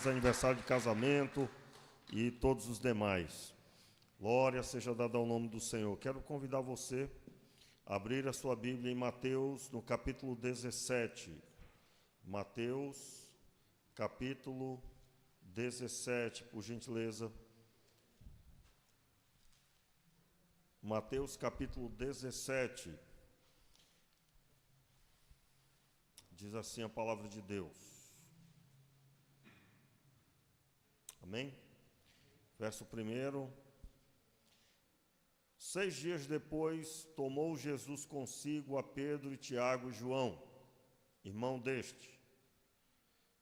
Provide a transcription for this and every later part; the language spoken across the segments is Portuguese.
fez aniversário de casamento e todos os demais. Glória seja dada ao nome do Senhor. Quero convidar você a abrir a sua Bíblia em Mateus, no capítulo 17. Mateus, capítulo 17, por gentileza. Mateus, capítulo 17. Diz assim a palavra de Deus. Amém? Verso 1. 6 dias depois, tomou Jesus consigo a Pedro e Tiago e João, irmão deste,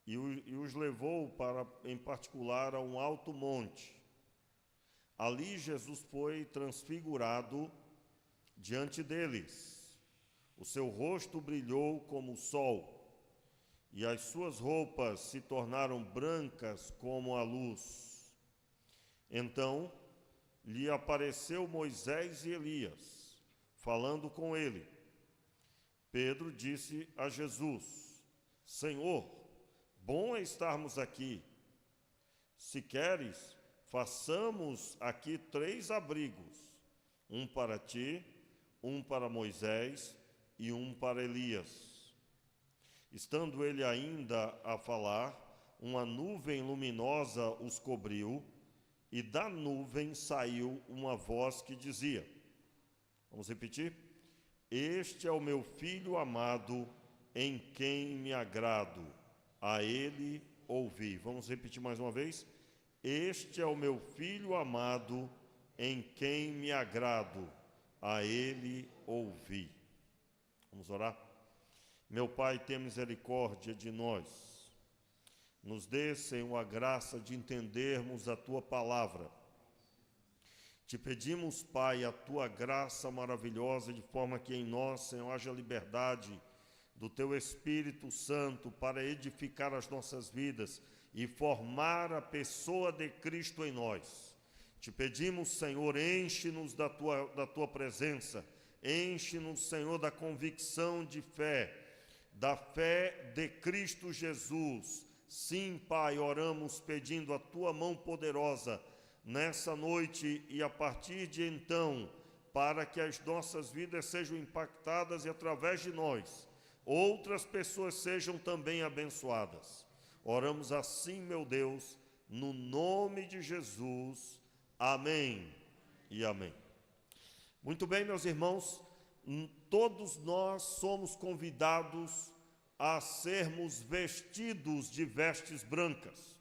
e os levou para, em particular, a um alto monte. Ali Jesus foi transfigurado diante deles. O seu rosto brilhou como o sol, e as suas roupas se tornaram brancas como a luz. Então lhe apareceu Moisés e Elias, falando com ele. Pedro disse a Jesus: Senhor, bom é estarmos aqui. Se queres, façamos aqui 3 abrigos, um para ti, um para Moisés e um para Elias. Estando ele ainda a falar, uma nuvem luminosa os cobriu, e da nuvem saiu uma voz que dizia, vamos repetir? Este é o meu filho amado, em quem me agrado, a ele ouvi. Vamos repetir mais uma vez? Este é o meu filho amado, em quem me agrado, a ele ouvi. Vamos orar? Meu Pai, tenha misericórdia de nós. Nos dê, Senhor, a graça de entendermos a Tua palavra. Te pedimos, Pai, a Tua graça maravilhosa, de forma que em nós, Senhor, haja liberdade do Teu Espírito Santo para edificar as nossas vidas e formar a pessoa de Cristo em nós. Te pedimos, Senhor, enche-nos da tua presença, enche-nos, Senhor, da convicção de fé, da fé de Cristo Jesus. Sim, Pai, oramos pedindo a Tua mão poderosa nessa noite e a partir de então, para que as nossas vidas sejam impactadas e através de nós, outras pessoas sejam também abençoadas. Oramos assim, meu Deus, no nome de Jesus. Amém e amém. Muito bem, meus irmãos, todos nós somos convidados a sermos vestidos de vestes brancas.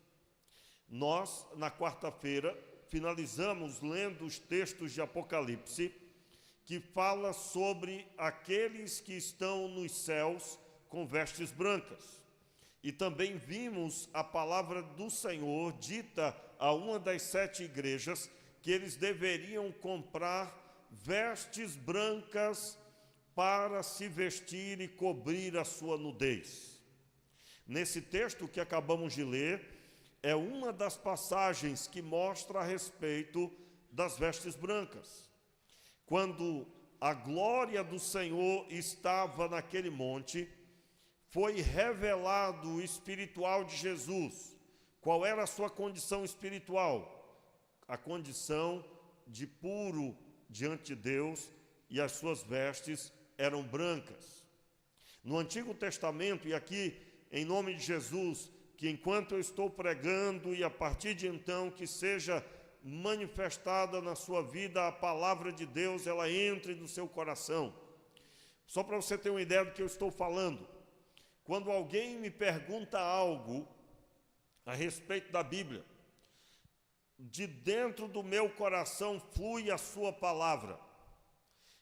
Nós, na quarta-feira, finalizamos lendo os textos de Apocalipse, que fala sobre aqueles que estão nos céus com vestes brancas. E também vimos a palavra do Senhor dita a uma das 7 igrejas, que eles deveriam comprar vestes brancas para se vestir e cobrir a sua nudez. Nesse texto que acabamos de ler, é uma das passagens que mostra a respeito das vestes brancas. Quando a glória do Senhor estava naquele monte, foi revelado o espiritual de Jesus. Qual era a sua condição espiritual? A condição de puro diante de Deus, e as suas vestes eram brancas. No Antigo Testamento, e aqui em nome de Jesus, que enquanto eu estou pregando e a partir de então que seja manifestada na sua vida a palavra de Deus, ela entre no seu coração. Só para você ter uma ideia do que eu estou falando, quando alguém me pergunta algo a respeito da Bíblia, de dentro do meu coração flui a sua palavra.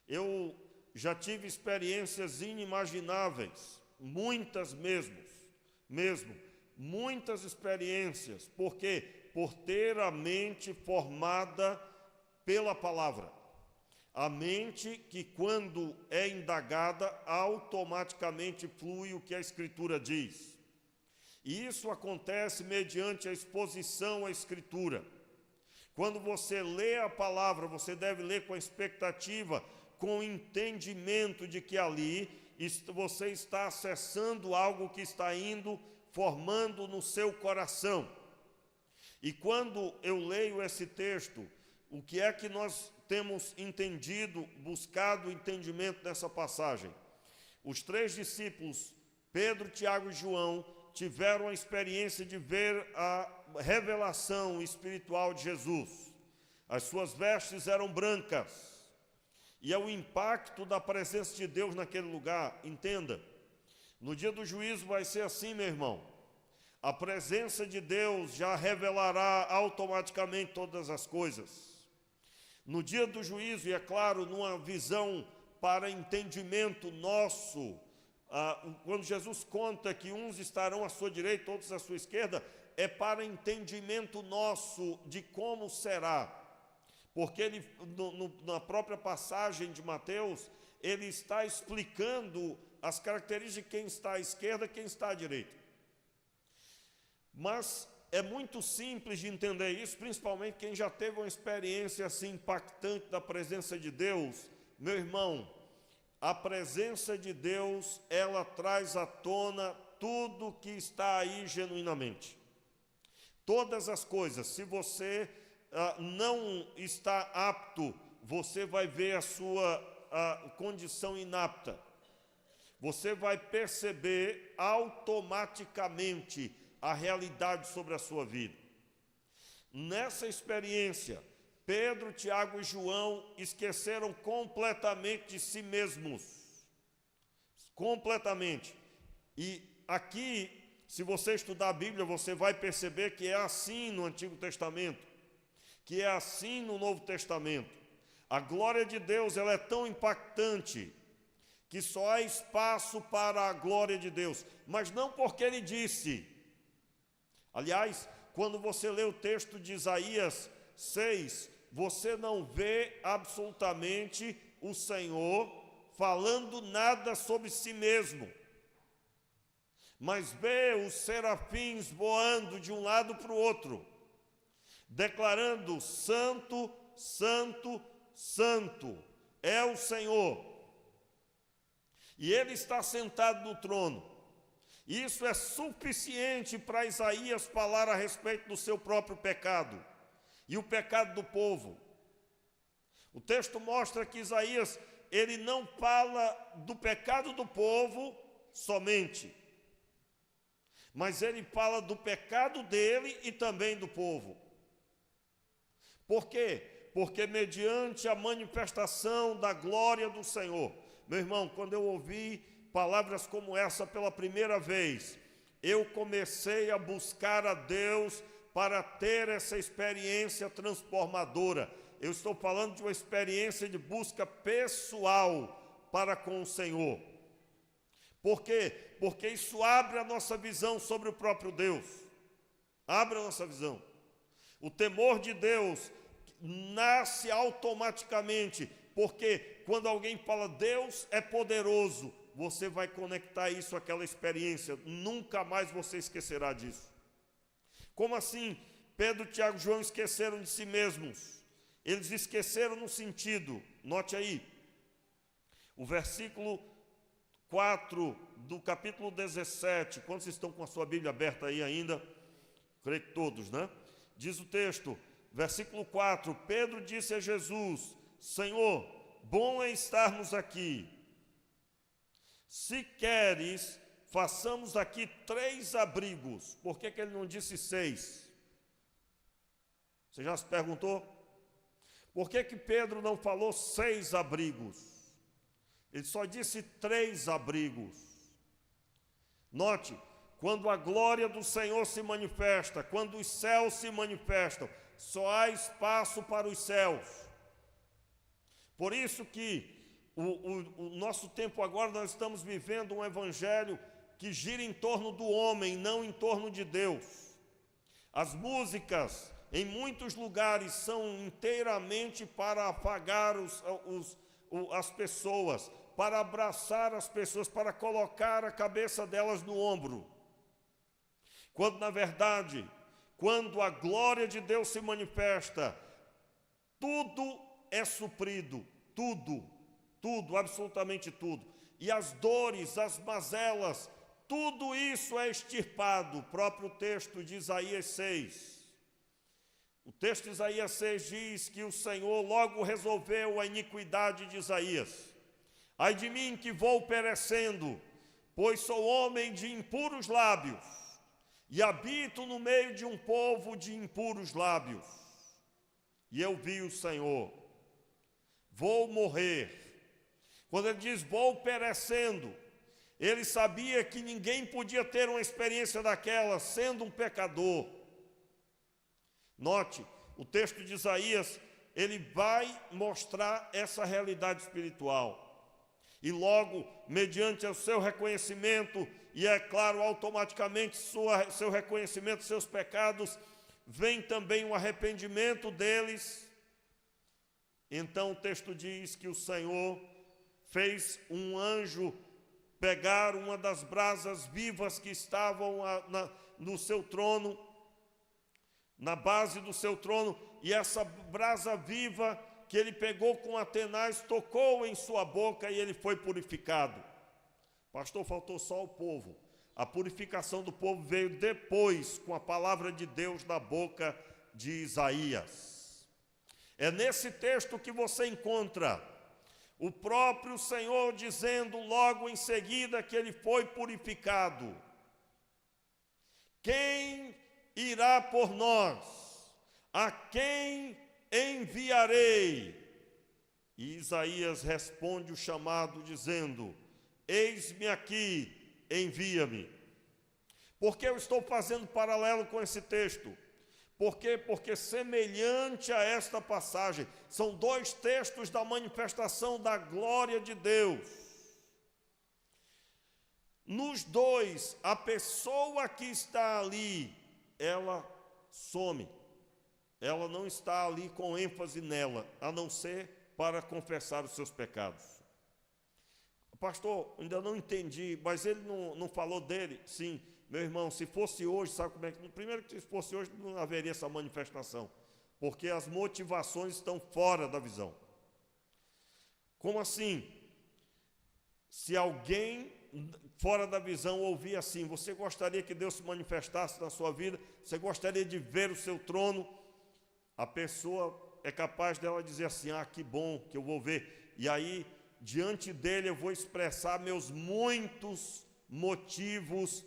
Eu já tive experiências inimagináveis, muitas mesmo, muitas experiências, porque por ter a mente formada pela palavra. A mente que, quando é indagada, automaticamente flui o que a Escritura diz. E isso acontece mediante a exposição à Escritura. Quando você lê a palavra, você deve ler com a expectativa, com o entendimento de que ali você está acessando algo que está indo formando no seu coração. E quando eu leio esse texto, o que é que nós temos entendido, buscado o entendimento dessa passagem? Os 3 discípulos, Pedro, Tiago e João, tiveram a experiência de ver a revelação espiritual de Jesus. As suas vestes eram brancas. E é o impacto da presença de Deus naquele lugar. Entenda, no dia do juízo vai ser assim, meu irmão. A presença de Deus já revelará automaticamente todas as coisas. No dia do juízo, e é claro, numa visão para entendimento nosso, quando Jesus conta que uns estarão à sua direita, outros à sua esquerda, é para entendimento nosso de como será. Porque ele, na própria passagem de Mateus, ele está explicando as características de quem está à esquerda e quem está à direita. Mas é muito simples de entender isso, principalmente quem já teve uma experiência assim impactante da presença de Deus. Meu irmão, a presença de Deus, ela traz à tona tudo que está aí genuinamente. Todas as coisas. Se você não está apto, você vai ver a sua condição inapta. Você vai perceber automaticamente a realidade sobre a sua vida. Nessa experiência, Pedro, Tiago e João esqueceram completamente de si mesmos. Completamente. E aqui, se você estudar a Bíblia, você vai perceber que é assim no Antigo Testamento, que é assim no Novo Testamento. A glória de Deus, ela é tão impactante que só há espaço para a glória de Deus, mas não porque ele disse. Aliás, quando você lê o texto de Isaías 6, você não vê absolutamente o Senhor falando nada sobre si mesmo, mas vê os serafins voando de um lado para o outro, declarando: Santo, Santo, Santo é o Senhor. E ele está sentado no trono. Isso é suficiente para Isaías falar a respeito do seu próprio pecado e o pecado do povo. O texto mostra que Isaías, ele não fala do pecado do povo somente, mas ele fala do pecado dele e também do povo. Por quê? Porque mediante a manifestação da glória do Senhor. Meu irmão, quando eu ouvi palavras como essa pela primeira vez, eu comecei a buscar a Deus para ter essa experiência transformadora. Eu estou falando de uma experiência de busca pessoal para com o Senhor. Por quê? Porque isso abre a nossa visão sobre o próprio Deus. Abre a nossa visão. O temor de Deus nasce automaticamente, porque quando alguém fala Deus é poderoso, você vai conectar isso àquela experiência, nunca mais você esquecerá disso. Como assim? Pedro, Tiago e João esqueceram de si mesmos. Eles esqueceram no sentido, note aí, o versículo 4 do capítulo 17, quando vocês estão com a sua Bíblia aberta aí ainda, creio que todos, né? Diz o texto, versículo 4, Pedro disse a Jesus: Senhor, bom é estarmos aqui. Se queres, façamos aqui 3 abrigos. Por que ele não disse 6? Você já se perguntou? Por que Pedro não falou 6 abrigos? Ele só disse 3 abrigos. Note, quando a glória do Senhor se manifesta, quando os céus se manifestam, só há espaço para os céus. Por isso que o nosso tempo agora, nós estamos vivendo um evangelho que gira em torno do homem, não em torno de Deus. As músicas, em muitos lugares, são inteiramente para afagar as pessoas, para abraçar as pessoas, para colocar a cabeça delas no ombro. Quando, na verdade, quando a glória de Deus se manifesta, tudo é suprido, tudo, absolutamente tudo. E as dores, as mazelas, tudo isso é extirpado. O próprio texto de Isaías 6. O texto de Isaías 6 diz que o Senhor logo resolveu a iniquidade de Isaías. Ai de mim que vou perecendo, pois sou homem de impuros lábios, e habito no meio de um povo de impuros lábios. E eu vi o Senhor, vou morrer. Quando ele diz vou perecendo, ele sabia que ninguém podia ter uma experiência daquela sendo um pecador. Note, o texto de Isaías, ele vai mostrar essa realidade espiritual. E logo, mediante o seu reconhecimento, e é claro, automaticamente seu reconhecimento dos seus pecados, vem também um arrependimento deles. Então o texto diz que o Senhor fez um anjo pegar uma das brasas vivas que estavam no seu trono, na base do seu trono, e essa brasa viva que ele pegou com a tenaz, tocou em sua boca e ele foi purificado. Pastor, faltou só o povo. A purificação do povo veio depois, com a palavra de Deus na boca de Isaías. É nesse texto que você encontra o próprio Senhor dizendo logo em seguida que ele foi purificado. Quem irá por nós? A quem enviarei? E Isaías responde o chamado dizendo: eis-me aqui, envia-me. Por que eu estou fazendo paralelo com esse texto? Por quê? Porque semelhante a esta passagem, são dois textos da manifestação da glória de Deus. Nos dois, a pessoa que está ali, ela some. Ela não está ali com ênfase nela, a não ser para confessar os seus pecados. Pastor, ainda não entendi, mas ele não falou dele? Sim, meu irmão, se fosse hoje, sabe como é que... Primeiro que se fosse hoje, não haveria essa manifestação, porque as motivações estão fora da visão. Como assim? Se alguém fora da visão ouvir assim, você gostaria que Deus se manifestasse na sua vida? Você gostaria de ver o seu trono? A pessoa é capaz dela dizer assim, que bom que eu vou ver. E aí, diante dele eu vou expressar meus muitos motivos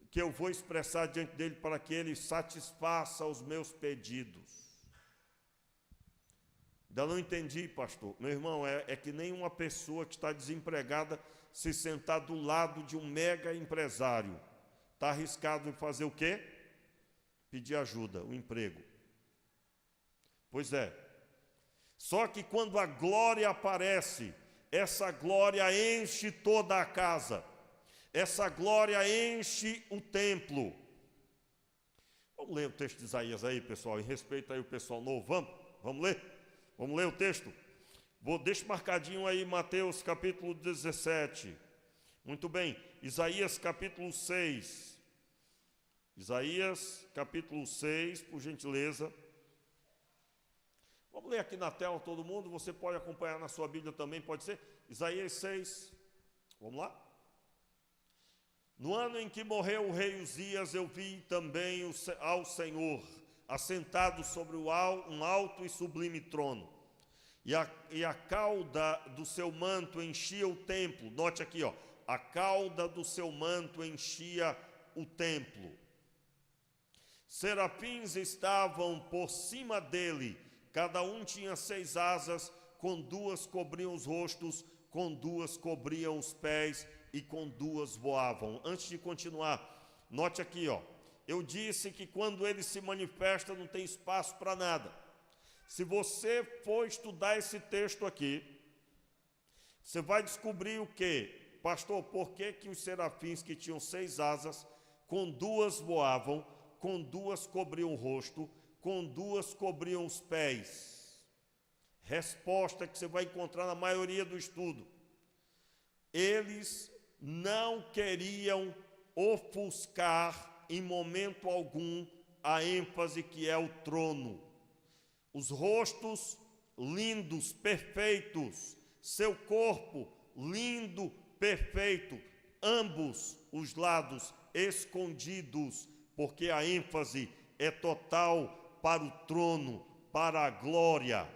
que eu vou expressar diante dele para que ele satisfaça os meus pedidos. Ainda não entendi, pastor. Meu irmão, é que nem uma pessoa que está desempregada se sentar do lado de um mega empresário. Está arriscado em fazer o quê? Pedir ajuda, o emprego. Pois é. Só que quando a glória aparece, essa glória enche toda a casa. Essa glória enche o templo. Vamos ler o texto de Isaías aí, pessoal, em respeito aí o pessoal novo. Vamos ler? Vamos ler o texto? Deixa marcadinho aí Mateus capítulo 17. Muito bem, Isaías capítulo 6. Isaías capítulo 6, por gentileza. Vamos ler aqui na tela todo mundo, você pode acompanhar na sua Bíblia também, pode ser? Isaías 6, vamos lá? No ano em que morreu o rei Uzias, eu vi também ao Senhor, assentado sobre um alto e sublime trono, e a cauda do seu manto enchia o templo. Note aqui, a cauda do seu manto enchia o templo. Serafins estavam por cima dele, cada um tinha 6 asas, com 2 cobriam os rostos, com 2 cobriam os pés, e com 2 voavam. Antes de continuar, note aqui, eu disse que quando ele se manifesta não tem espaço para nada. Se você for estudar esse texto aqui, você vai descobrir o quê? Pastor, por que os serafins que tinham 6 asas, com 2 voavam, com 2 cobriam o rosto, com 2 cobriam os pés? Resposta que você vai encontrar na maioria do estudo. Eles não queriam ofuscar em momento algum a ênfase que é o trono. Os rostos lindos, perfeitos, seu corpo lindo, perfeito, ambos os lados escondidos, porque a ênfase é total para o trono, para a glória.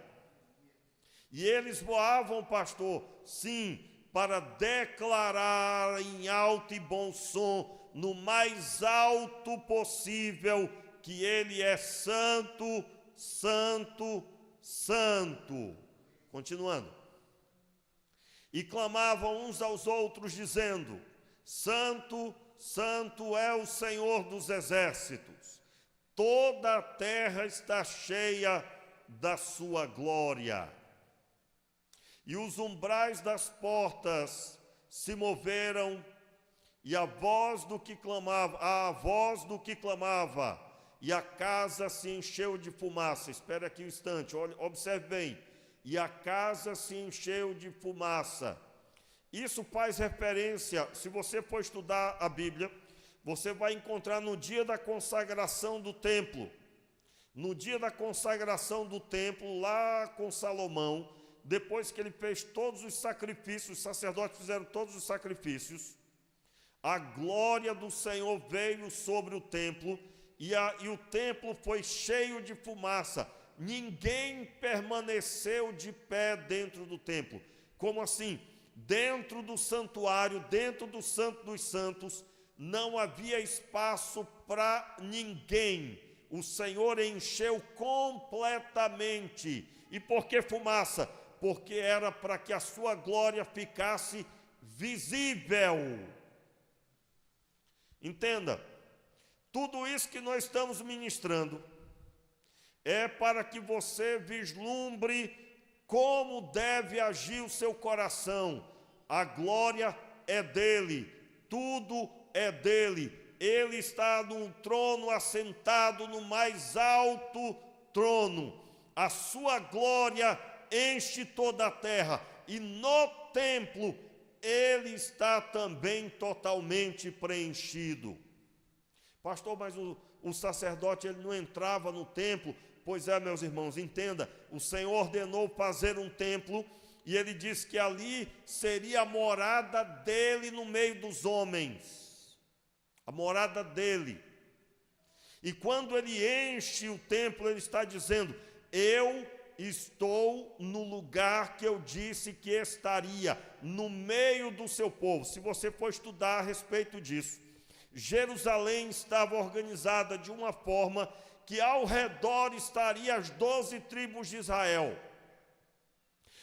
E eles voavam, pastor, sim, para declarar em alto e bom som, no mais alto possível, que Ele é santo, santo, santo. Continuando. E clamavam uns aos outros, dizendo: Santo, santo é o Senhor dos exércitos. Toda a terra está cheia da sua glória. E os umbrais das portas se moveram, e a voz do que clamava, e a casa se encheu de fumaça. Espere aqui um instante, observe bem. E a casa se encheu de fumaça. Isso faz referência, se você for estudar a Bíblia, você vai encontrar no dia da consagração do templo. No dia da consagração do templo, lá com Salomão, depois que ele fez todos os sacrifícios, os sacerdotes fizeram todos os sacrifícios, a glória do Senhor veio sobre o templo, e o templo foi cheio de fumaça. Ninguém permaneceu de pé dentro do templo. Como assim? Dentro do santuário, dentro do Santo dos Santos, não havia espaço para ninguém. O Senhor encheu completamente. E por que fumaça? Porque era para que a sua glória ficasse visível. Entenda, tudo isso que nós estamos ministrando é para que você vislumbre como deve agir o seu coração. A glória é dele, tudo é dele. Ele está num trono, assentado no mais alto trono. A sua glória enche toda a terra, e no templo ele está também totalmente preenchido. Pastor, mas o sacerdote ele não entrava no templo. Pois é, meus irmãos, entenda, o Senhor ordenou fazer um templo, e ele disse que ali seria a morada dele no meio dos homens, a morada dele. E quando ele enche o templo, ele está dizendo: eu estou no lugar que eu disse que estaria, no meio do seu povo. Se você for estudar a respeito disso, Jerusalém estava organizada de uma forma que ao redor estariam as 12 tribos de Israel.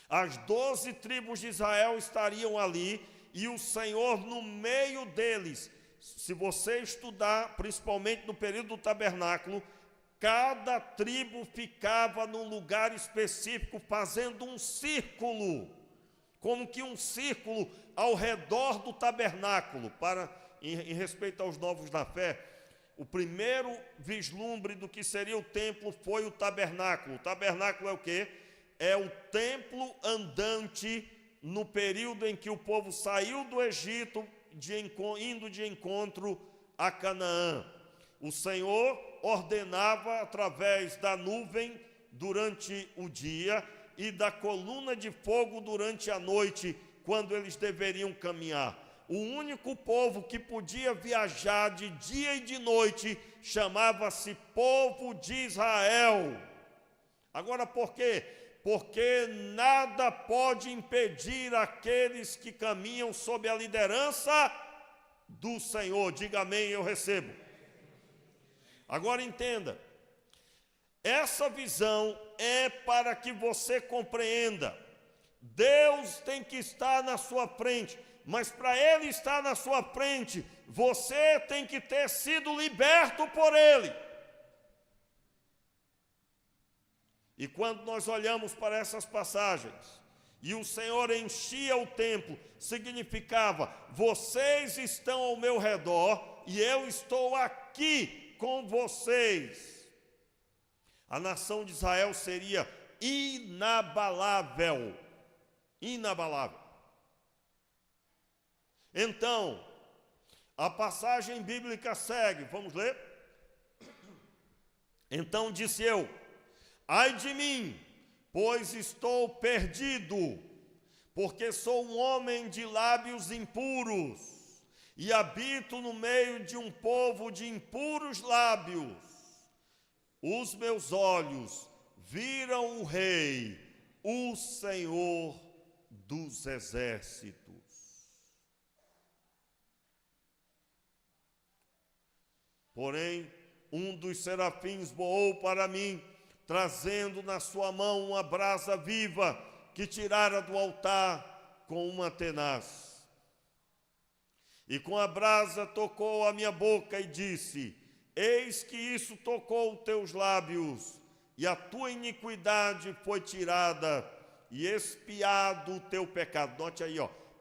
As 12 tribos de Israel estariam ali, e o Senhor no meio deles. Se você estudar, principalmente no período do tabernáculo, cada tribo ficava num lugar específico, fazendo um círculo, como que um círculo ao redor do tabernáculo, em respeito aos novos na fé. O primeiro vislumbre do que seria o templo foi o tabernáculo. O tabernáculo é o quê? É o templo andante no período em que o povo saiu do Egito, indo de encontro a Canaã. O Senhor ordenava através da nuvem durante o dia e da coluna de fogo durante a noite, quando eles deveriam caminhar. O único povo que podia viajar de dia e de noite chamava-se povo de Israel. Agora, por quê? Porque nada pode impedir aqueles que caminham sob a liderança do Senhor. Diga amém, eu recebo. Agora entenda, essa visão é para que você compreenda. Deus tem que estar na sua frente. Mas para Ele estar na sua frente, você tem que ter sido liberto por Ele. E quando nós olhamos para essas passagens, e o Senhor enchia o templo, significava: vocês estão ao meu redor, e eu estou aqui com vocês. A nação de Israel seria inabalável. Inabalável. Então, a passagem bíblica segue, vamos ler? Então disse eu: ai de mim, pois estou perdido, porque sou um homem de lábios impuros, e habito no meio de um povo de impuros lábios. os meus olhos viram o Rei, o Senhor dos exércitos. Porém, um dos serafins voou para mim, trazendo na sua mão uma brasa viva que tirara do altar com uma tenaz. E com a brasa tocou a minha boca e disse: eis que isso tocou os teus lábios, e a tua iniquidade foi tirada, e expiado o teu pecado. Note aí,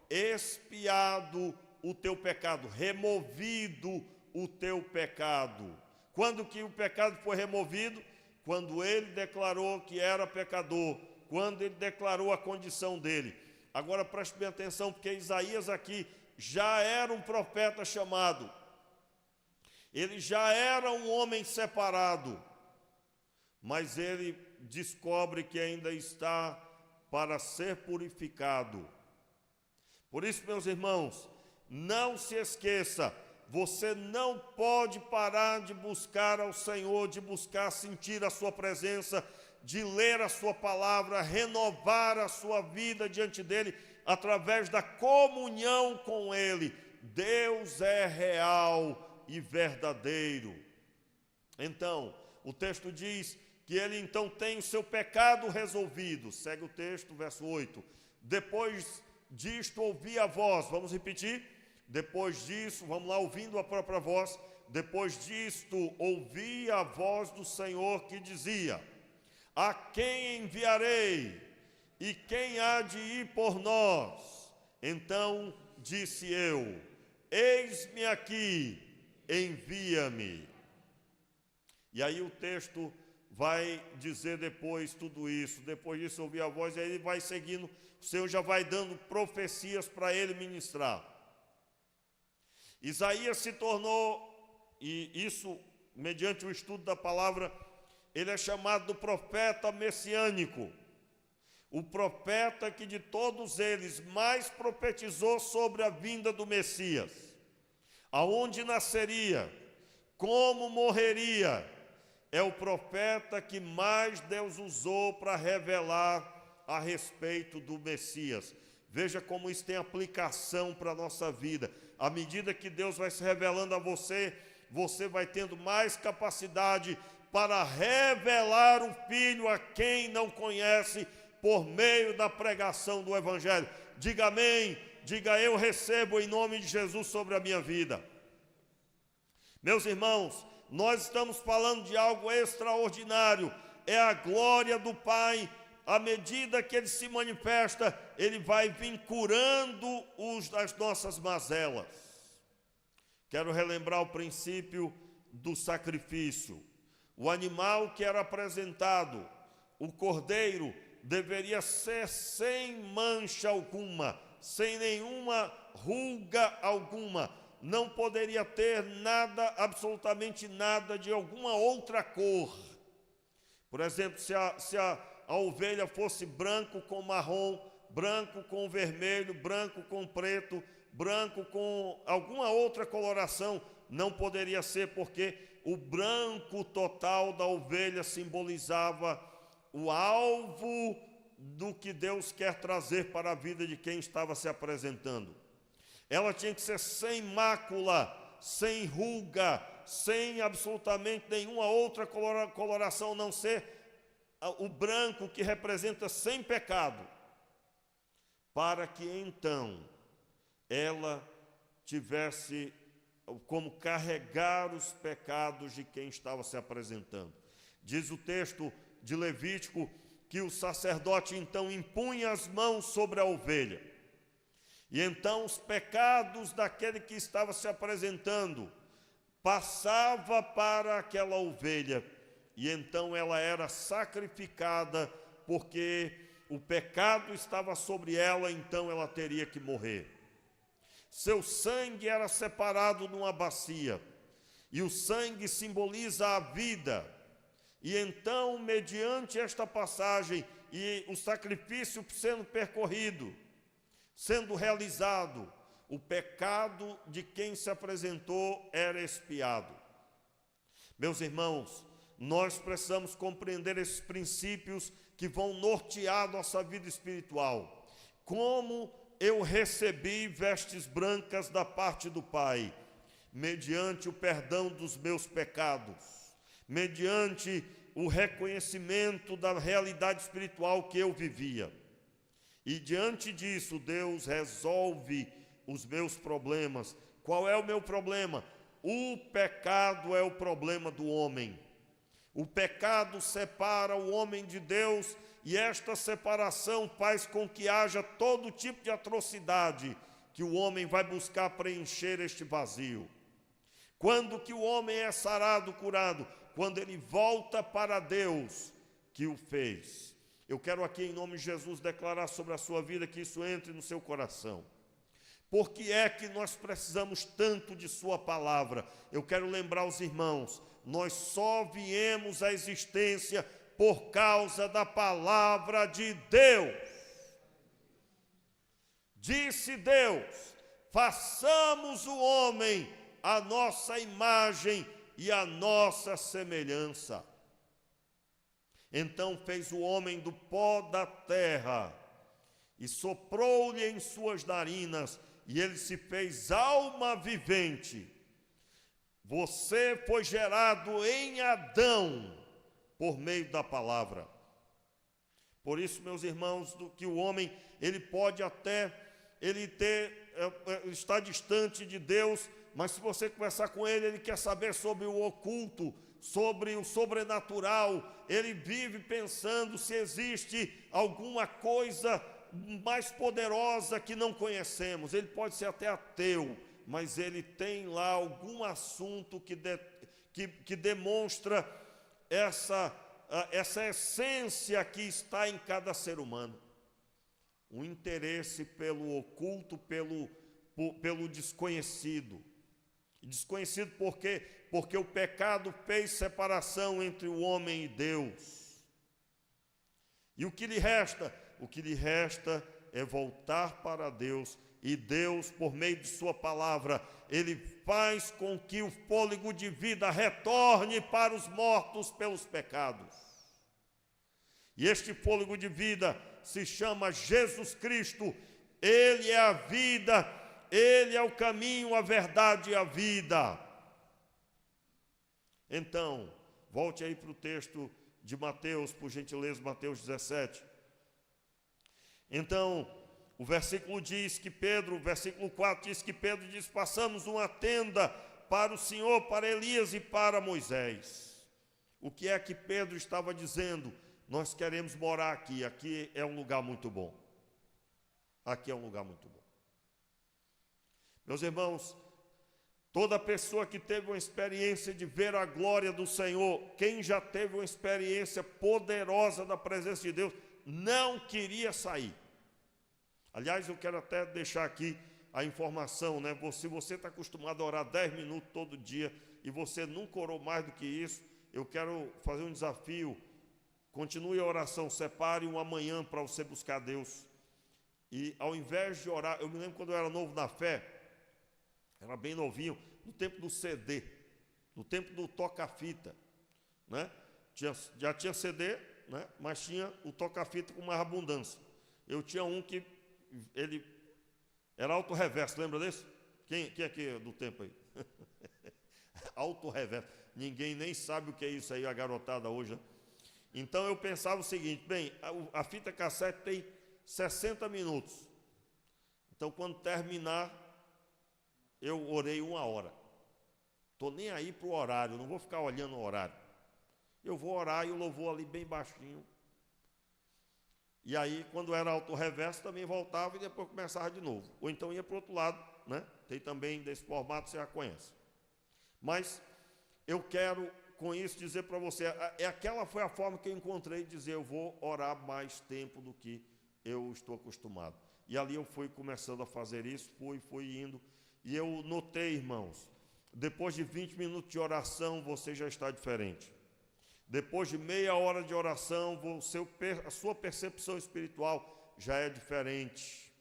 expiado o teu pecado, removido o teu pecado. Quando que o pecado foi removido? Quando ele declarou que era pecador, quando ele declarou a condição dele. Agora preste bem atenção, porque Isaías aqui já era um profeta chamado. Ele já era um homem separado, mas ele descobre que ainda está para ser purificado. Por isso, meus irmãos, não se esqueça, você não pode parar de buscar ao Senhor, de buscar sentir a sua presença, de ler a sua palavra, renovar a sua vida diante dele, através da comunhão com ele. Deus é real e verdadeiro. Então, o texto diz que ele então tem o seu pecado resolvido. Segue o texto, verso 8. Depois disto ouvi a voz, vamos repetir? Depois disso, vamos lá, ouvindo a própria voz, depois disto ouvi a voz do Senhor que dizia: a quem enviarei? E quem há de ir por nós? Então disse eu: eis-me aqui, envia-me. E aí o texto vai dizer depois tudo isso. Depois disso ouvi a voz, e aí ele vai seguindo, o Senhor já vai dando profecias para ele ministrar. Isaías se tornou, e isso mediante o estudo da palavra, ele é chamado do profeta messiânico, o profeta que de todos eles mais profetizou sobre a vinda do Messias, aonde nasceria, como morreria. É o profeta que mais Deus usou para revelar a respeito do Messias. Veja como isso tem aplicação para a nossa vida. À medida que Deus vai se revelando a você, você vai tendo mais capacidade para revelar o Filho a quem não conhece, por meio da pregação do Evangelho. Diga amém, diga eu recebo em nome de Jesus sobre a minha vida. Meus irmãos, nós estamos falando de algo extraordinário, é a glória do Pai. À medida que Ele se manifesta, Ele vai vir curando as nossas mazelas. Quero relembrar o princípio do sacrifício. O animal que era apresentado, o cordeiro, deveria ser sem mancha alguma, sem nenhuma ruga alguma. Não poderia ter nada, absolutamente nada de alguma outra cor. Por exemplo, se a ovelha fosse branco com marrom, branco com vermelho, branco com preto, branco com alguma outra coloração, não poderia ser, porque o branco total da ovelha simbolizava o alvo do que Deus quer trazer para a vida de quem estava se apresentando. Ela tinha que ser sem mácula, sem ruga, sem absolutamente nenhuma outra coloração, a não ser o branco, que representa sem pecado, para que então ela tivesse como carregar os pecados de quem estava se apresentando. Diz o texto de Levítico que o sacerdote então impunha as mãos sobre a ovelha, e então os pecados daquele que estava se apresentando passava para aquela ovelha, e então ela era sacrificada, porque o pecado estava sobre ela, então ela teria que morrer. Seu sangue era separado numa bacia, e o sangue simboliza a vida. E então, mediante esta passagem e o sacrifício sendo percorrido, sendo realizado, o pecado de quem se apresentou era expiado. Meus irmãos, nós precisamos compreender esses princípios que vão nortear nossa vida espiritual. Como eu recebi vestes brancas da parte do Pai, mediante o perdão dos meus pecados, mediante o reconhecimento da realidade espiritual que eu vivia. E diante disso, Deus resolve os meus problemas. Qual é o meu problema? O pecado é o problema do homem. O pecado separa o homem de Deus, e esta separação faz com que haja todo tipo de atrocidade que o homem vai buscar preencher este vazio. Quando que o homem é sarado, curado? Quando ele volta para Deus que o fez. Eu quero aqui, em nome de Jesus, declarar sobre a sua vida que isso entre no seu coração. Por que é que nós precisamos tanto de sua palavra? Eu quero lembrar os irmãos, nós só viemos à existência por causa da palavra de Deus. Disse Deus: façamos o homem a nossa imagem e a nossa semelhança. Então fez o homem do pó da terra e soprou-lhe em suas narinas, e ele se fez alma vivente. Você foi gerado em Adão por meio da palavra. Por isso, meus irmãos, que o homem, ele pode até estar distante de Deus, mas se você conversar com ele, ele quer saber sobre o oculto, sobre o sobrenatural. Ele vive pensando se existe alguma coisa mais poderosa que não conhecemos. Ele pode ser até ateu, mas ele tem lá algum assunto que demonstra essa essência que está em cada ser humano. Um interesse pelo oculto, pelo desconhecido. Desconhecido por quê? Porque o pecado fez separação entre o homem e Deus. E o que lhe resta? O que lhe resta é voltar para Deus. E Deus, por meio de sua palavra, Ele faz com que o fôlego de vida retorne para os mortos pelos pecados. E este fôlego de vida se chama Jesus Cristo. Ele é a vida, Ele é o caminho, a verdade e a vida. Então, volte aí para o texto de Mateus, por gentileza, Mateus 17. Então, o versículo 4 diz que Pedro diz: passamos uma tenda para o Senhor, para Elias e para Moisés. O que é que Pedro estava dizendo? Nós queremos morar aqui é um lugar muito bom. Aqui é um lugar muito bom. Meus irmãos, toda pessoa que teve uma experiência de ver a glória do Senhor, quem já teve uma experiência poderosa da presença de Deus, não queria sair. Aliás, eu quero até deixar aqui a informação, né? Se você está acostumado a orar 10 minutos todo dia e você nunca orou mais do que isso, eu quero fazer um desafio. Continue a oração, separe uma manhã para você buscar Deus. E ao invés de orar, eu me lembro quando eu era novo na fé, era bem novinho, no tempo do CD, no tempo do toca-fita, né? Já tinha CD, né? Mas tinha o toca-fita com mais abundância. Eu tinha um que ele era auto-reverso, lembra desse? Quem aqui é do tempo aí? Auto-reverso. Ninguém nem sabe o que é isso aí, a garotada hoje, né? Então eu pensava o seguinte: bem, a fita cassete tem 60 minutos. Então quando terminar, eu orei 1 hora. Estou nem aí para o horário, não vou ficar olhando o horário. Eu vou orar e o louvor ali bem baixinho. E aí, quando era auto-reverso, também voltava e depois começava de novo. Ou então ia para o outro lado, né? Tem também desse formato, você já conhece. Mas eu quero, com isso, dizer para você, aquela foi a forma que eu encontrei de dizer: eu vou orar mais tempo do que eu estou acostumado. E ali eu fui começando a fazer isso, fui indo. E eu notei, irmãos, depois de 20 minutos de oração, você já está diferente. Depois de meia hora de oração, a sua percepção espiritual já é diferente.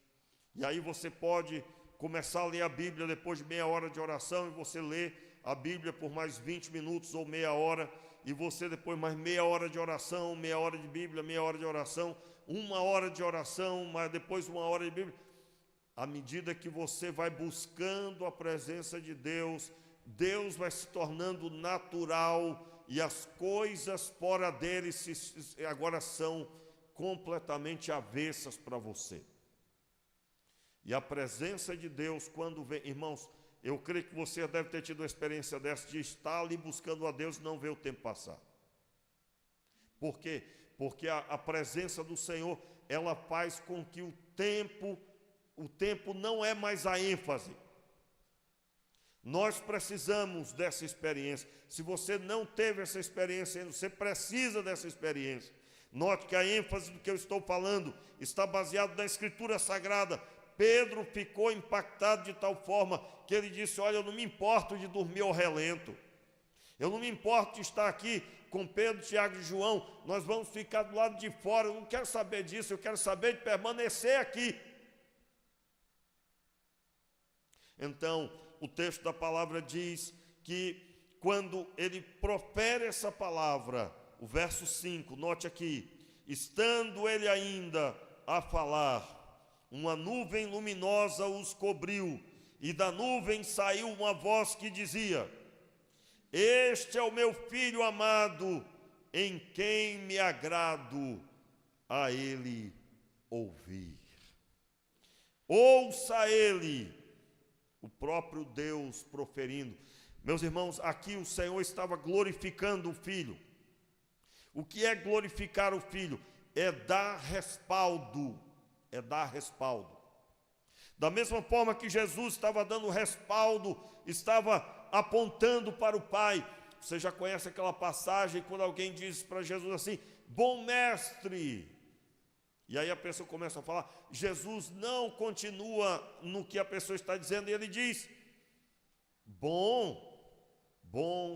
E aí você pode começar a ler a Bíblia depois de meia hora de oração, e você lê a Bíblia por mais 20 minutos ou meia hora, e você depois mais meia hora de oração, meia hora de Bíblia, meia hora de oração, 1 hora de oração, mas depois 1 hora de Bíblia. À medida que você vai buscando a presença de Deus, Deus vai se tornando natural e as coisas fora dele agora são completamente avessas para você. E a presença de Deus, quando vem, irmãos, eu creio que você deve ter tido uma experiência dessa, de estar ali buscando a Deus e não ver o tempo passar. Por quê? Porque a presença do Senhor, ela faz com que o tempo não é mais a ênfase. Nós precisamos dessa experiência. Se você não teve essa experiência ainda, você precisa dessa experiência. Note que a ênfase do que eu estou falando está baseado na Escritura Sagrada. Pedro ficou impactado de tal forma que ele disse: olha, eu não me importo de dormir ao relento. Eu não me importo de estar aqui com Pedro, Tiago e João. Nós vamos ficar do lado de fora. Eu não quero saber disso, eu quero saber de permanecer aqui. Então, o texto da palavra diz que quando ele profere essa palavra, o verso 5, note aqui: estando ele ainda a falar, uma nuvem luminosa os cobriu, e da nuvem saiu uma voz que dizia: este é o meu filho amado, em quem me agrado a ele ouvir. Ouça ele, o próprio Deus proferindo. Meus irmãos, aqui o Senhor estava glorificando o Filho. O que é glorificar o Filho? É dar respaldo. É dar respaldo. Da mesma forma que Jesus estava dando respaldo, estava apontando para o Pai. Você já conhece aquela passagem quando alguém diz para Jesus assim: bom mestre. E aí a pessoa começa a falar, Jesus não continua no que a pessoa está dizendo, e ele diz: bom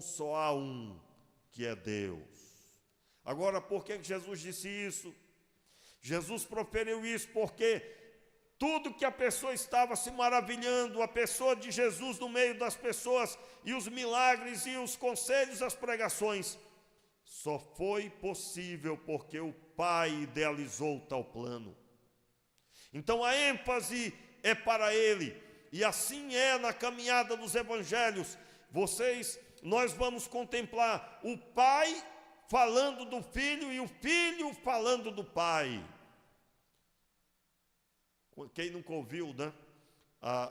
só há um, que é Deus. Agora, por que Jesus disse isso? Jesus proferiu isso porque tudo que a pessoa estava se maravilhando, a pessoa de Jesus no meio das pessoas, e os milagres, e os conselhos, as pregações, só foi possível porque o Pai idealizou tal plano. Então a ênfase é para Ele, e assim é na caminhada dos evangelhos. Nós vamos contemplar o Pai falando do Filho e o Filho falando do Pai. Quem nunca ouviu, né?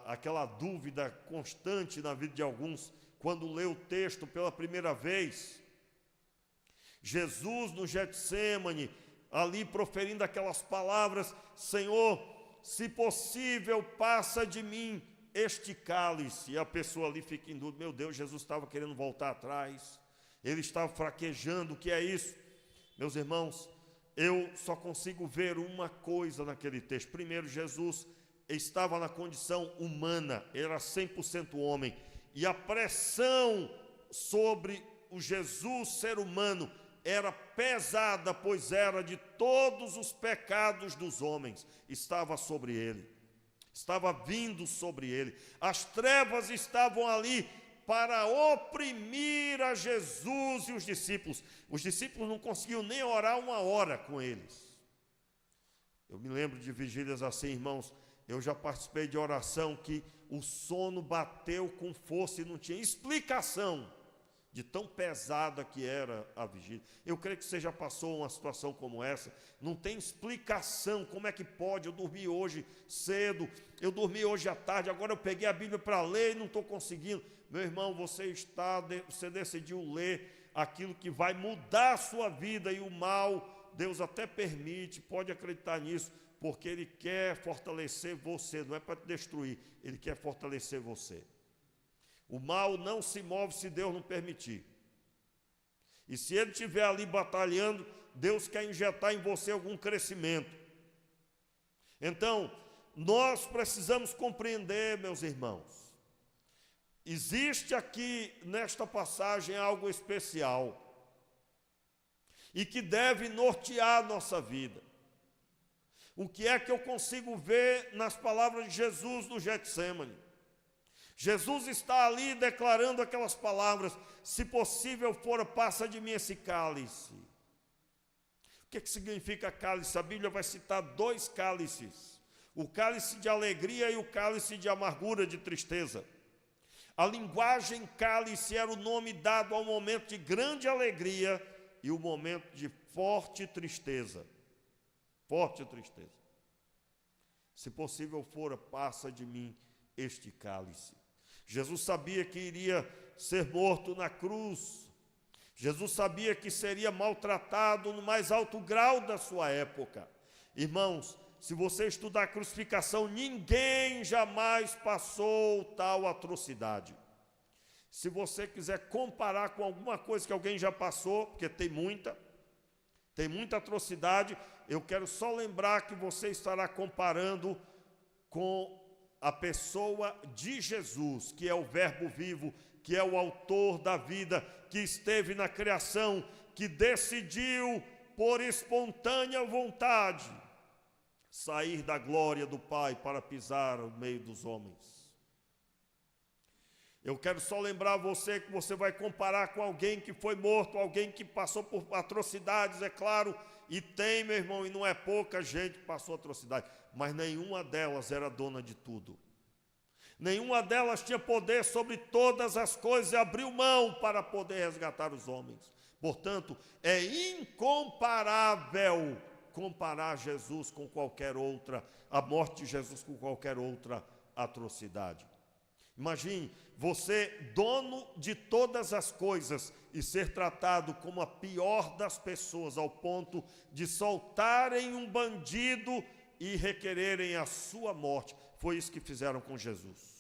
Aquela dúvida constante na vida de alguns, quando lê o texto pela primeira vez. Jesus no Getsêmani, ali proferindo aquelas palavras: Senhor, se possível, passa de mim este cálice. E a pessoa ali fica em dúvida: meu Deus, Jesus estava querendo voltar atrás, ele estava fraquejando, o que é isso? Meus irmãos, eu só consigo ver uma coisa naquele texto. Primeiro, Jesus estava na condição humana, era 100% homem, e a pressão sobre o Jesus ser humano era pesada, pois era de todos os pecados dos homens, estava sobre ele, estava vindo sobre ele. As trevas estavam ali para oprimir a Jesus e os discípulos. Os discípulos não conseguiam nem orar 1 hora com eles. Eu me lembro de vigílias assim, irmãos. Eu já participei de oração que o sono bateu com força e não tinha explicação de tão pesada que era a vigília. Eu creio que você já passou uma situação como essa. Não tem explicação. Como é que pode? Eu dormi hoje cedo, eu dormi hoje à tarde, agora eu peguei a Bíblia para ler e não estou conseguindo. Meu irmão, você decidiu ler aquilo que vai mudar a sua vida, e o mal, Deus até permite, pode acreditar nisso, porque Ele quer fortalecer você, não é para te destruir, Ele quer fortalecer você. O mal não se move se Deus não permitir. E se ele estiver ali batalhando, Deus quer injetar em você algum crescimento. Então, nós precisamos compreender, meus irmãos, existe aqui nesta passagem algo especial e que deve nortear a nossa vida. O que é que eu consigo ver nas palavras de Jesus no Getsêmani? Jesus está ali declarando aquelas palavras: se possível for, passa de mim esse cálice. O que significa cálice? A Bíblia vai citar 2 cálices: o cálice de alegria e o cálice de amargura, de tristeza. A linguagem cálice era o nome dado ao momento de grande alegria e o momento de forte tristeza. Forte tristeza. Se possível for, passa de mim este cálice. Jesus sabia que iria ser morto na cruz. Jesus sabia que seria maltratado no mais alto grau da sua época. Irmãos, se você estudar a crucificação, ninguém jamais passou tal atrocidade. Se você quiser comparar com alguma coisa que alguém já passou, porque tem muita atrocidade, eu quero só lembrar que você estará comparando com a pessoa de Jesus, que é o Verbo vivo, que é o autor da vida, que esteve na criação, que decidiu por espontânea vontade sair da glória do Pai para pisar no meio dos homens. Eu quero só lembrar você que você vai comparar com alguém que foi morto, alguém que passou por atrocidades, é claro, e tem, meu irmão, e não é pouca gente que passou atrocidade, mas nenhuma delas era dona de tudo. Nenhuma delas tinha poder sobre todas as coisas e abriu mão para poder resgatar os homens. Portanto, é incomparável comparar Jesus com qualquer outra, a morte de Jesus com qualquer outra atrocidade. Imagine você, dono de todas as coisas, e ser tratado como a pior das pessoas, ao ponto de soltarem um bandido e requererem a sua morte. Foi isso que fizeram com Jesus.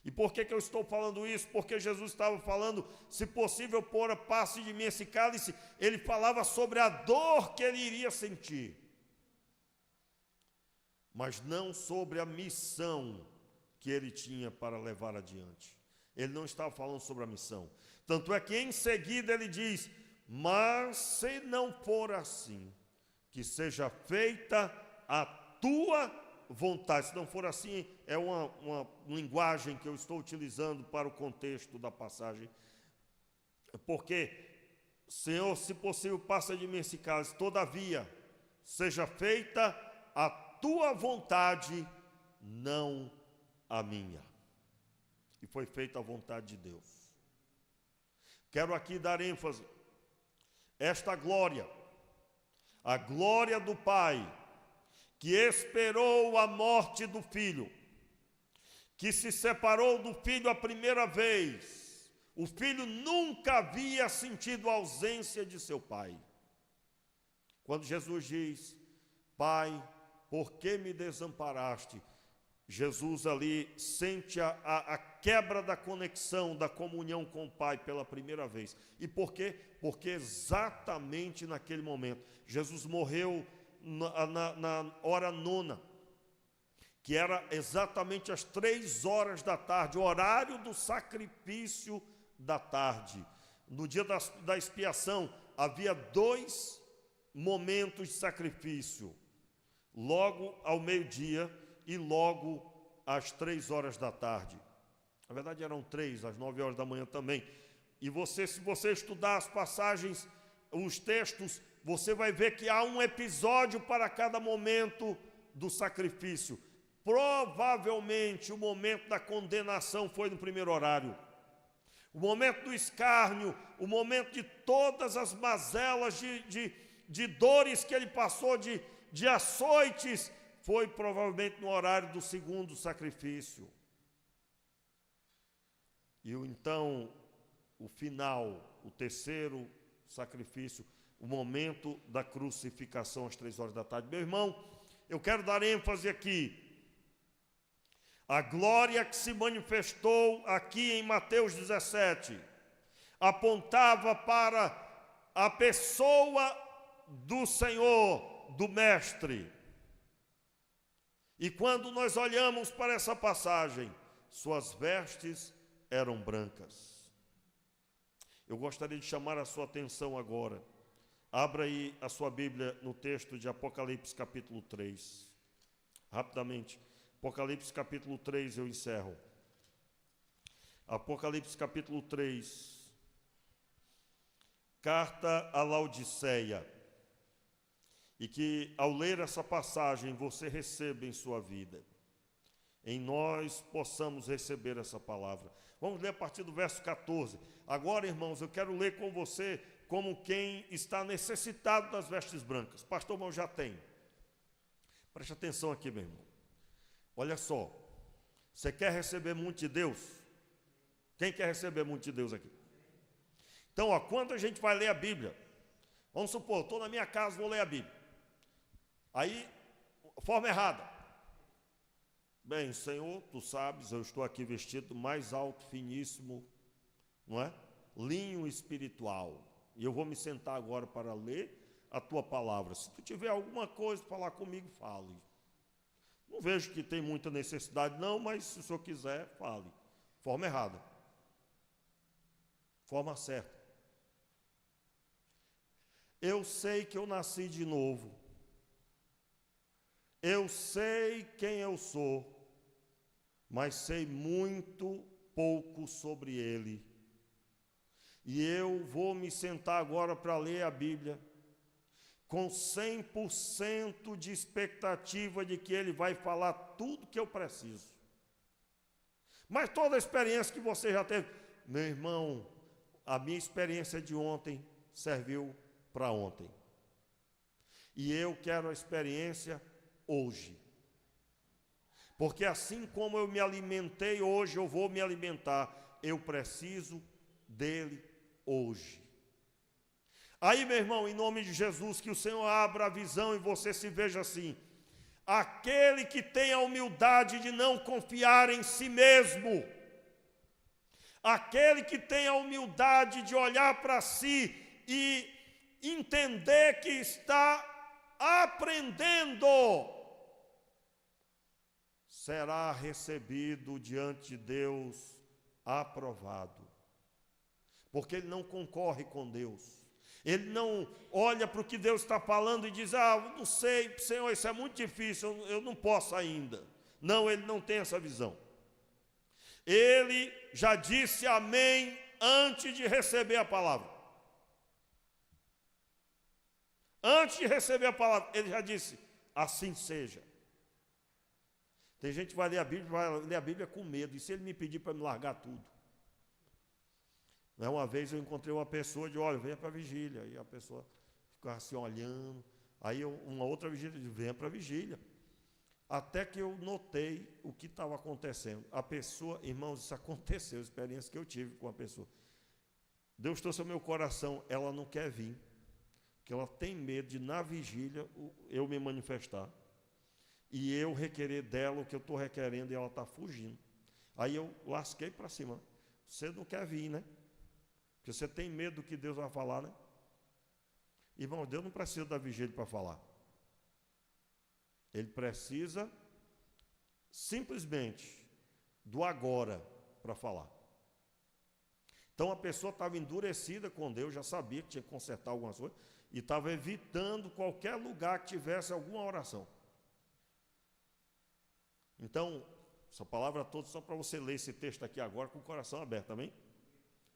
E por que eu estou falando isso? Porque Jesus estava falando: se possível, passe de mim esse cálice. Ele falava sobre a dor que ele iria sentir, mas não sobre a missão que ele tinha para levar adiante. Ele não estava falando sobre a missão. Tanto é que em seguida ele diz: mas se não for assim, que seja feita a tua vontade. Se não for assim, é uma linguagem que eu estou utilizando para o contexto da passagem. Porque, Senhor, se possível, passa de mim esse cálice. Todavia, seja feita a tua vontade, não a minha. E foi feita a vontade de Deus. Quero aqui dar ênfase: esta glória, a glória do Pai, que esperou a morte do Filho, que se separou do Filho a primeira vez. O Filho nunca havia sentido a ausência de seu Pai. Quando Jesus diz: Pai, por que me desamparaste? Jesus ali sente a quebra da conexão, da comunhão com o Pai pela primeira vez. E por quê? Porque exatamente naquele momento, Jesus morreu na hora 9, que era exatamente às 3 da tarde, o horário do sacrifício da tarde. No dia da expiação, havia 2 momentos de sacrifício: logo ao meio-dia e logo às 3 da tarde. Na verdade eram 3, às 9 horas da manhã também. E se você estudar as passagens, os textos, você vai ver que há um episódio para cada momento do sacrifício. Provavelmente o momento da condenação foi no primeiro horário. O momento do escárnio, o momento de todas as mazelas, de dores que ele passou, de açoites, foi provavelmente no horário do segundo sacrifício. E então, o final, o terceiro sacrifício, o momento da crucificação às 3 da tarde. Meu irmão, eu quero dar ênfase aqui. A glória que se manifestou aqui em Mateus 17 apontava para a pessoa do Senhor, do Mestre. E quando nós olhamos para essa passagem, suas vestes eram brancas. Eu gostaria de chamar a sua atenção agora. Abra aí a sua Bíblia no texto de Apocalipse capítulo 3. Rapidamente. Apocalipse capítulo 3, eu encerro. Apocalipse capítulo 3, carta a Laodiceia. E que ao ler essa passagem você receba em sua vida, em nós possamos receber essa palavra. Vamos ler a partir do verso 14. Agora, irmãos, eu quero ler com você como quem está necessitado das vestes brancas. Pastor, mas já tem. Preste atenção aqui, meu irmão. Olha só, você quer receber muito de Deus? Quem quer receber muito de Deus aqui? Então, quando a gente vai ler a Bíblia, vamos supor, estou na minha casa, vou ler a Bíblia. Aí, forma errada. Bem, Senhor, tu sabes, eu estou aqui vestido mais alto, finíssimo, não é? Linho espiritual. E eu vou me sentar agora para ler a tua palavra. Se tu tiver alguma coisa para falar comigo, fale. Não vejo que tem muita necessidade, não, mas se o senhor quiser, fale. Forma errada. Forma certa. Eu sei que eu nasci de novo. Eu sei quem eu sou, mas sei muito pouco sobre ele. E eu vou me sentar agora para ler a Bíblia com 100% de expectativa de que ele vai falar tudo que eu preciso. Mas toda a experiência que você já teve, meu irmão, a minha experiência de ontem serviu para ontem. E eu quero a experiência hoje. Porque assim como eu me alimentei hoje, eu vou me alimentar. Eu preciso dele hoje. Aí, meu irmão, em nome de Jesus, que o Senhor abra a visão e você se veja assim. Aquele que tem a humildade de não confiar em si mesmo. Aquele que tem a humildade de olhar para si e entender que está aprendendo, será recebido diante de Deus aprovado. Porque ele não concorre com Deus. Ele não olha para o que Deus está falando e diz, não sei, Senhor, isso é muito difícil, eu não posso ainda. Não, ele não tem essa visão. Ele já disse amém antes de receber a palavra. Antes de receber a palavra, ele já disse, assim seja. Tem gente que vai ler a Bíblia com medo, e se ele me pedir para me largar tudo? Uma vez eu encontrei uma pessoa de, olha, venha para a vigília. E a pessoa ficava assim olhando. Aí uma outra vigília disse, venha para a vigília. Até que eu notei o que estava acontecendo. A pessoa, irmãos, isso aconteceu, a experiência que eu tive com a pessoa. Deus trouxe ao meu coração, ela não quer vir. Porque ela tem medo de, na vigília, eu me manifestar. E eu requerer dela o que eu estou requerendo e ela está fugindo. Aí eu lasquei para cima. Você não quer vir, né? Porque você tem medo do que Deus vai falar, né? Irmão, Deus não precisa da vigília para falar. Ele precisa simplesmente do agora para falar. Então a pessoa estava endurecida com Deus, já sabia que tinha que consertar algumas coisas, e estava evitando qualquer lugar que tivesse alguma oração. Então, essa palavra toda só para você ler esse texto aqui agora com o coração aberto, amém?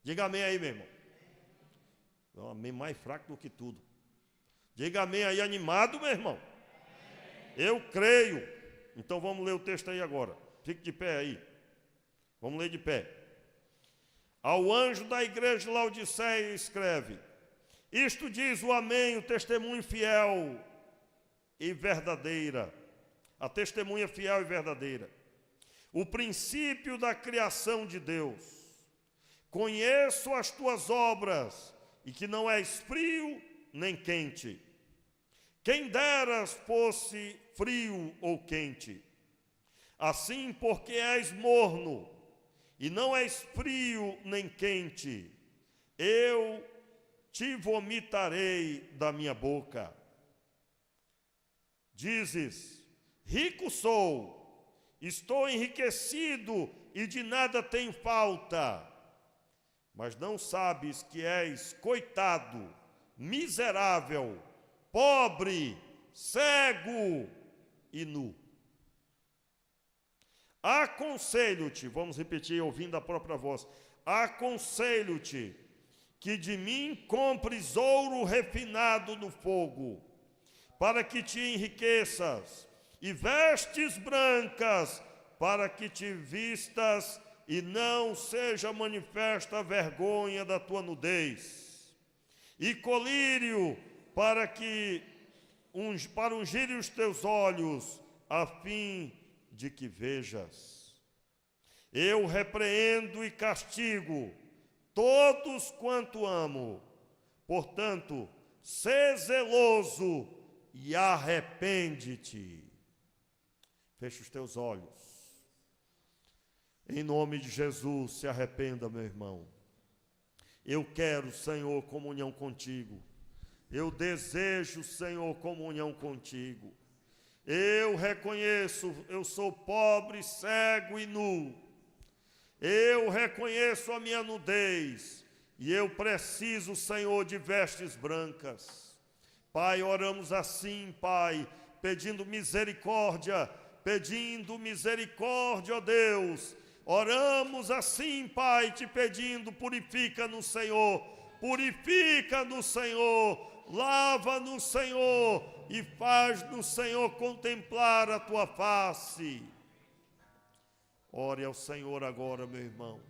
Diga amém aí, meu irmão. É um amém mais fraco do que tudo. Diga amém aí, animado, meu irmão. Eu creio. Então vamos ler o texto aí agora. Fique de pé aí. Vamos ler de pé. Ao anjo da igreja de Laodiceia escreve: isto diz o amém, o testemunho fiel e verdadeira. A testemunha fiel e verdadeira. O princípio da criação de Deus. Conheço as tuas obras, e que não és frio nem quente. Quem deras fosse frio ou quente. Assim, porque és morno, e não és frio nem quente, eu te vomitarei da minha boca. Dizes, rico sou, estou enriquecido e de nada tenho falta. Mas não sabes que és coitado, miserável, pobre, cego e nu. Aconselho-te, vamos repetir ouvindo a própria voz, aconselho-te que de mim compres ouro refinado no fogo, para que te enriqueças, e vestes brancas, para que te vistas e não seja manifesta a vergonha da tua nudez, e colírio para ungir os teus olhos, a fim de que vejas. Eu repreendo e castigo todos quanto amo. Portanto, sê zeloso e arrepende-te. Fecha os teus olhos. Em nome de Jesus, se arrependa, meu irmão. Eu quero, Senhor, comunhão contigo. Eu desejo, Senhor, comunhão contigo. Eu reconheço, eu sou pobre, cego e nu. Eu reconheço a minha nudez e eu preciso, Senhor, de vestes brancas. Pai, oramos assim, Pai, pedindo misericórdia, ó Deus. Oramos assim, Pai, te pedindo, purifica-nos, Senhor, lava-nos, Senhor, e faz-nos, Senhor, contemplar a tua face. Ore ao Senhor agora, meu irmão.